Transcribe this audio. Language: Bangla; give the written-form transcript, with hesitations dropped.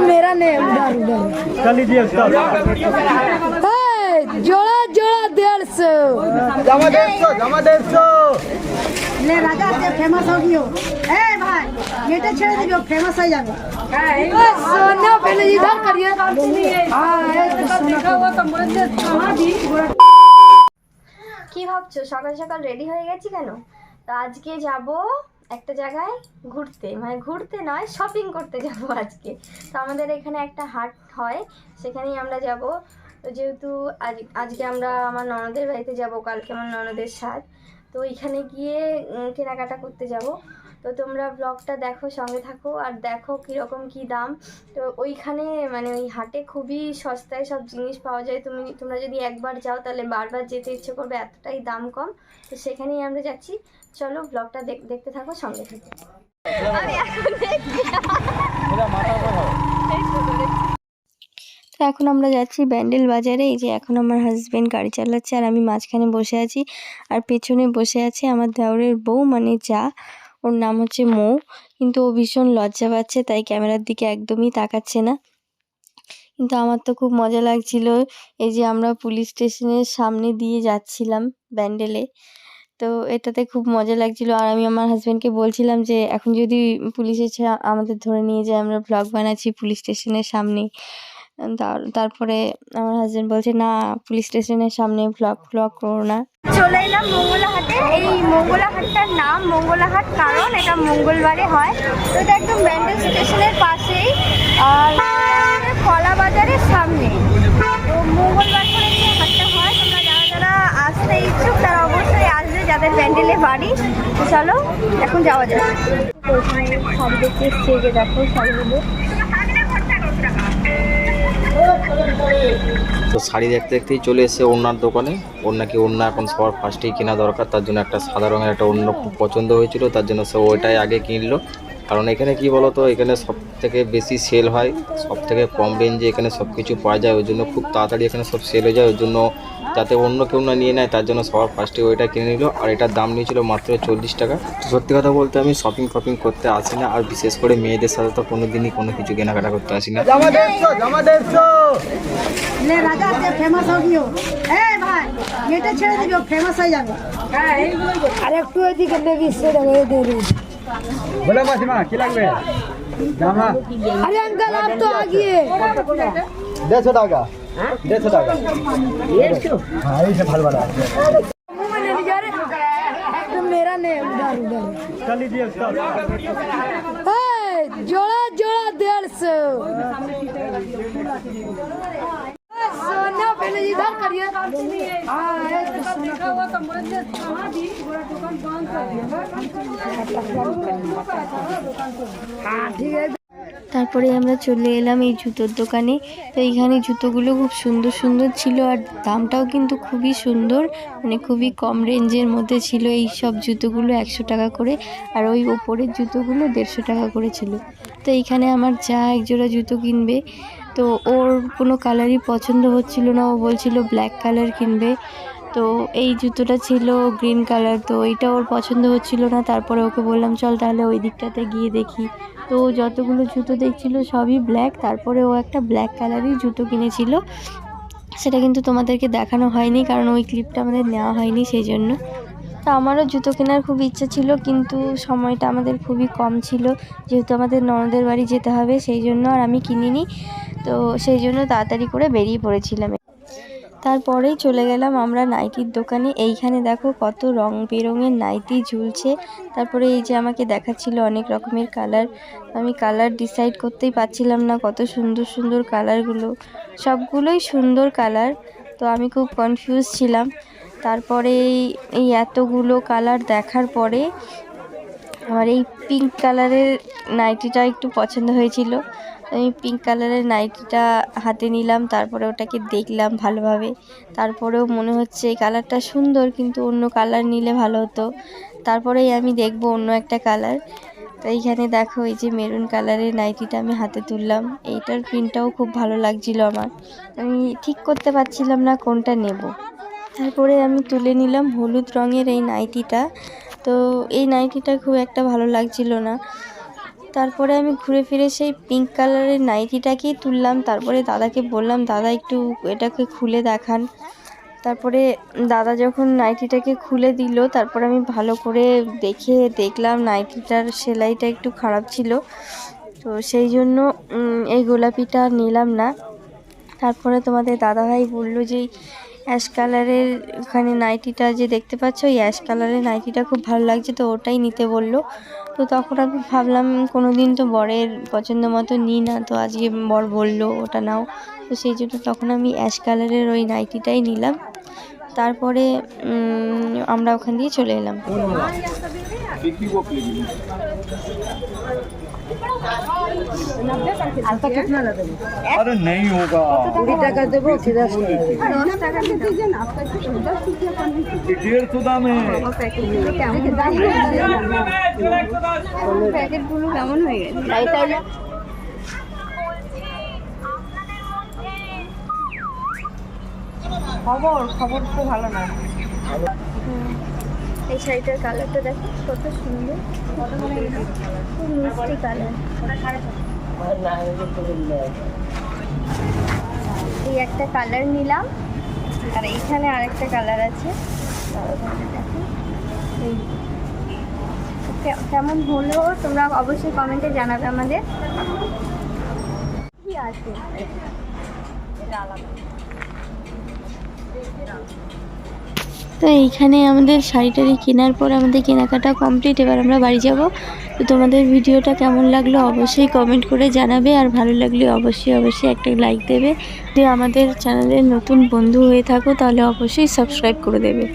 मेरा नहीं उधर उधर कर लीजिए उसका जोड़ा जोड़ा 150 जमा 150 जमा 150 ले राजा से फेमस हो गयो ए भाई गेटे छेड़ दियो फेमस हो जाबे सोना पहले इधर करिए কি ভাবছো সকাল সকাল রেডি হয়ে গেছি কেন? তো আজকে যাব একটা জায়গায় ঘুরতে, মানে ঘুরতে নয়, শপিং করতে যাব আজকে। তো আমাদের এখানে একটা হাট হয়, সেখানেই আমরা যাব। তো যেহেতু আজকে আমরা আমার ননদের বাড়িতে যাব, কালকে আমার ননদের সাথ, তো ওইখানে গিয়ে কেনাকাটা করতে যাব। তো তোমরা ব্লগটা দেখো, সঙ্গে থাকো আর দেখো কীরকম কী দাম। তো ওইখানে মানে ওই হাটে খুবই সস্তায় সব জিনিস পাওয়া যায়। তোমরা যদি একবার যাও তাহলে বারবার যেতে ইচ্ছে করবে, এতটাই দাম কম। তো সেখানেই আমরা যাচ্ছি, চলো ব্লগটা দেখতে থাকো, সঙ্গে থাকো। তো এখন আমরা যাচ্ছি ব্যান্ডেল বাজারে। এই যে এখন আমার হাজব্যান্ড গাড়ি চালাচ্ছে আর আমি মাঝখানে বসে আছি, আর পেছনে বসে আছে আমার দেওরের বউ, মানে যা, ওর নাম হচ্ছে মৌ। কিন্তু ও ভীষণ লজ্জা পাচ্ছে, তাই ক্যামেরার দিকে একদমই তাকাচ্ছে না। কিন্তু আমার তো খুব মজা লাগছিল। এই যে আমরা পুলিশ স্টেশনের সামনে দিয়ে যাচ্ছিলাম ব্যান্ডেলে, তো এটাতে খুব মজা লাগছিল। আর আমি আমার হাজব্যান্ডকে বলছিলাম যে এখন যদি পুলিশ এসে আমাদের ধরে নিয়ে যায়, আমরা ব্লগ বানাচ্ছি পুলিশ স্টেশনের সামনে। তারপরে আমার হাজব্যান্ড বলছে না, পুলিশ স্টেশনের সামনে ব্লগ করো না। চলে এলাম মঙ্গলা হাটে। এই মঙ্গলা হাটটার নাম মঙ্গলা হাট কারণ এটা মঙ্গলবারে হয়। তো এটা একদম ব্যান্ডেল স্টেশনের পাশেই, আর কলা বাজারের সামনে। তো মঙ্গলবার করে এই হাটটা হয়। তোমরা যারা যারা আসতে ইচ্ছুক তারা অবশ্যই আসবে, যাদের ব্যান্ডেলে বাড়ি। তো চলো এখন যাওয়া যায়। তো ওখানে শাড়ি দেখতে এসছে, যে দেখো শাড়িগুলো। তো শাড়ি দেখতে দেখতেই চলে এসেছে ওড়নার দোকানে। ওর নাকি ওড়না এখন সবার ফার্স্টেই কেনা দরকার, তার জন্য একটা সাদা রঙের একটা ওড়না খুব পছন্দ হয়েছিল, তার জন্য সে ওইটাই আগে কিনলো। কারণ এখানে কি বলো তো, এখানে সব থেকে বেশি সেল হয়, সব থেকে কম রেঞ্জে এখানে সব কিছু পাওয়া যায়, ওই জন্য খুব তাড়াতাড়ি এখানে সব সেল হয়ে যায়। ওই জন্য যাতে অন্য কেউ না নিয়ে নেয়, তার জন্য সবার ফার্স্টে ওইটা কিনে নিল। আর এটার দাম নিয়েছিল মাত্র 40 টাকা। সত্যি কথা বলতে আমি শপিং করতে আসি না, আর বিশেষ করে মেয়েদের সাথে তো কোনো দিনই কোনো কিছু কেনাকাটা করতে আসি না। जमा 150 जमा 150 ले राजा से फेमस हो गयो ए भाई गेटे छेड़ दियो फेमस हो जाबे अरे একটু এদিকে দেখি সেটা করে দে রে। बोला मासीमा কি লাগবে জামা अरे अंकल आप तो आ गए 150 টাকা 150 টাকা 150 हां এই যে ভালো ভালো मेरा नहीं उधर उधर कर लीजिए उसका जोड़ा जोड़ा 150 सोना पहले इधर करिए ठीक है। তারপরে আমরা চলে এলাম এই জুতোর দোকানে। তো এইখানে জুতোগুলো খুব সুন্দর সুন্দর ছিল, আর দামটাও কিন্তু খুবই সুন্দর, মানে খুবই কম রেঞ্জের মধ্যে ছিল। এই সব জুতোগুলো 100 টাকা করে, আর ওই ওপরের জুতোগুলো 150 টাকা করে ছিল। তো এইখানে আমার যা একজোড়া জুতো কিনবে, তো ওর কোনো কালারই পছন্দ হচ্ছিল না, ও বলছিল ব্ল্যাক কালার কিনবে। তো এই জুতোটা ছিল গ্রিন কালার, তো এইটা ওর পছন্দ হচ্ছিল না। তারপরে ওকে বললাম চল তাহলে ওই দিকটাতে গিয়ে দেখি। তো যতগুলো জুতো দেখছিল সবই ব্ল্যাক, তারপরে ও একটা ব্ল্যাক কালারই জুতো কিনেছিল। সেটা কিন্তু তোমাদেরকে দেখানো হয়নি, কারণ ওই ক্লিপটা আমাদের নেওয়া হয়নি, সেই জন্য। তো আমারও জুতো কেনার খুব ইচ্ছা ছিল, কিন্তু সময়টা আমাদের খুবই কম ছিল, যেহেতু আমাদের ননদের বাড়ি যেতে হবে, সেই জন্য আর আমি কিনিনি। তো সেই জন্য তাড়াতাড়ি করে বেরিয়ে পড়েছিলাম। তারপরেই চলে গেলাম আমরা নাইটির দোকানে। এইখানে দেখো কত রং বেরঙের নাইটি ঝুলছে। তারপরে এই যে আমাকে দেখাচ্ছিল অনেক রকমের কালার, আমি কালার ডিসাইড করতেই পারছিলাম না, কত সুন্দর সুন্দর কালারগুলো, সবগুলোই সুন্দর কালার। তো আমি খুব কনফিউজ ছিলাম। তারপরে এই এতগুলো কালার দেখার পরে আমার এই পিঙ্ক কালারের নাইটিটা একটু পছন্দ হয়েছিল। আমি পিঙ্ক কালারের নাইটিটা হাতে নিলাম, তারপরে ওটাকে দেখলাম ভালোভাবে। তারপরেও মনে হচ্ছে এই কালারটা সুন্দর, কিন্তু অন্য কালার নিলে ভালো হতো। তারপরেই আমি দেখব অন্য একটা কালার। তো এইখানে দেখো এই যে মেরুন কালারের নাইটিটা আমি হাতে তুললাম। এইটার প্রিন্টটাও খুব ভালো লাগছিল আমার, আমি ঠিক করতে পারছিলাম না কোনটা নেব। তারপরে আমি তুলে নিলাম হলুদ রঙের এই নাইটিটা। তো এই নাইটিটা খুব একটা ভালো লাগছিল না, তারপরে আমি ঘুরে ফিরে সেই পিঙ্ক কালারের নাইটিটাকেই তুললাম। তারপরে দাদাকে বললাম, দাদা একটু এটাকে খুলে দেখান। তারপরে দাদা যখন নাইটিটাকে খুলে দিল, তারপর আমি ভালো করে দেখলাম নাইটিটার সেলাইটা একটু খারাপ ছিল, তো সেই জন্য এই গোলাপিটা নিলাম না। তারপরে তোমাদের দাদাভাই বলল যে অ্যাশ কালারের ওখানে নাইটিটা যে দেখতে পাচ্ছ, ওই অ্যাশ কালারের নাইটিটা খুব ভালো লাগছে, তো ওটাই নিতে বলল। তো তখন আমি ভাবলাম কোনো দিন তো বরের পছন্দ মতো নিই না, তো আজকে বর বলল ওটা নাও, তো সেই জন্য তখন আমি অ্যাশ কালারের ওই নাইটিটাই নিলাম। তারপরে আমরা ওখান দিয়ে চলে এলাম। अरे नहीं होगा 20 টাকা দেবো কি 10 টাকা 150 दाम है প্যাকেটগুলো কেমন হয়ে গেছে? খবর তো ভালো না। এই শাড়িটার কালারটা দেখো কত সুন্দর, খুব মিষ্টি কালার। এই একটা কালার নিলাম, আর এইখানে আরেকটা কালার আছে, দেখো এই কেমন হলো তোমরা অবশ্যই কমেন্টে জানাবে আমাদের। কি আছে তো এইখানে আমাদের শাড়িটারি কেনার পর আমাদের কেনাকাটা কমপ্লিট। এবার আমরা বাড়ি যাব। তো তোমাদের ভিডিওটা কেমন লাগলো অবশ্যই কমেন্ট করে জানাবে, আর ভালো লাগলে অবশ্যই একটা লাইক দেবে। যদি আমাদের চ্যানেলের নতুন বন্ধু হয়ে থাকো তাহলে অবশ্যই সাবস্ক্রাইব করে দেবে।